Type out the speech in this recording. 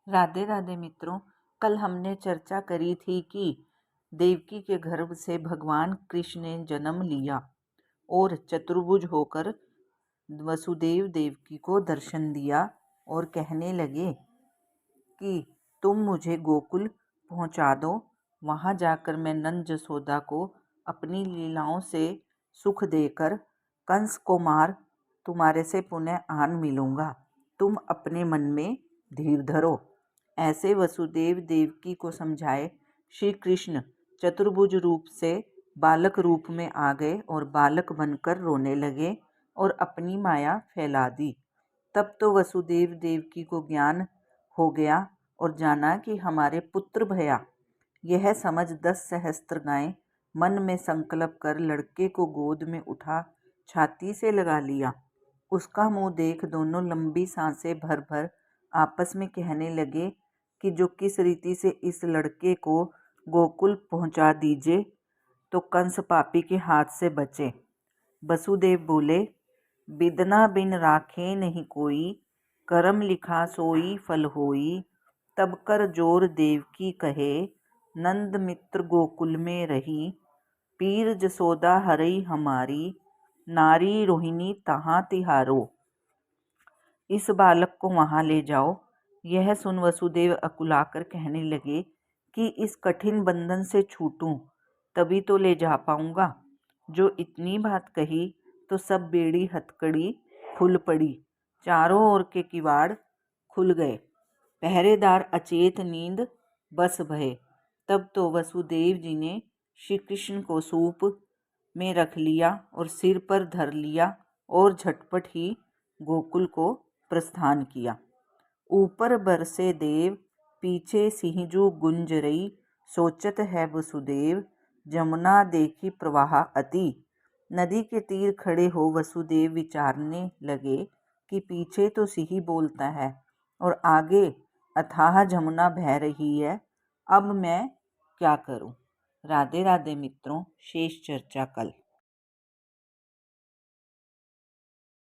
राधे राधे मित्रों। कल हमने चर्चा करी थी कि देवकी के गर्भ से भगवान कृष्ण ने जन्म लिया और चतुर्भुज होकर वसुदेव देवकी को दर्शन दिया और कहने लगे कि तुम मुझे गोकुल पहुंचा दो, वहां जाकर मैं नंद जसोदा को अपनी लीलाओं से सुख देकर कंस को मार तुम्हारे से पुनः आन मिलूंगा। तुम अपने मन में धीर धरो। ऐसे वसुदेव देवकी को समझाए श्री कृष्ण चतुर्भुज रूप से बालक रूप में आ गए और बालक बनकर रोने लगे और अपनी माया फैला दी। तब तो वसुदेव देवकी को ज्ञान हो गया और जाना कि हमारे पुत्र भया। यह समझ 10 सहस्त्र गायें मन में संकल्प कर लड़के को गोद में उठा छाती से लगा लिया। उसका मुंह देख दोनों लंबी सांसें भर भर आपस में कहने लगे कि जो किस रीति से इस लड़के को गोकुल पहुंचा दीजिए तो कंस पापी के हाथ से बचे। वसुदेव बोले, बिदना बिन राखे नहीं कोई, करम लिखा सोई फल होई। तब कर जोर देवकी कहे, नंद मित्र गोकुल में रही। पीर जसोदा हरई हमारी, नारी रोहिणी तहाँ तिहारो। इस बालक को वहां ले जाओ। यह सुन वसुदेव अकुलाकर कहने लगे कि इस कठिन बंधन से छूटूं तभी तो ले जा पाऊंगा। जो इतनी बात कही तो सब बेड़ी हथकड़ी खुल पड़ी। चारों ओर के किवाड़ खुल गए। पहरेदार अचेत नींद बस भये। तब तो वसुदेव जी ने श्री कृष्ण को सूप में रख लिया और सिर पर धर लिया और झटपट ही गोकुल को प्रस्थान किया। ऊपर बरसे देव, पीछे सिंहजू गुंज रही। सोचत है वसुदेव, जमुना देखी प्रवाह अति। नदी के तीर खड़े हो वसुदेव विचारने लगे कि पीछे तो सिंह बोलता है और आगे अथाह जमुना बह रही है। अब मैं क्या करूं? राधे राधे मित्रों। शेष चर्चा कल।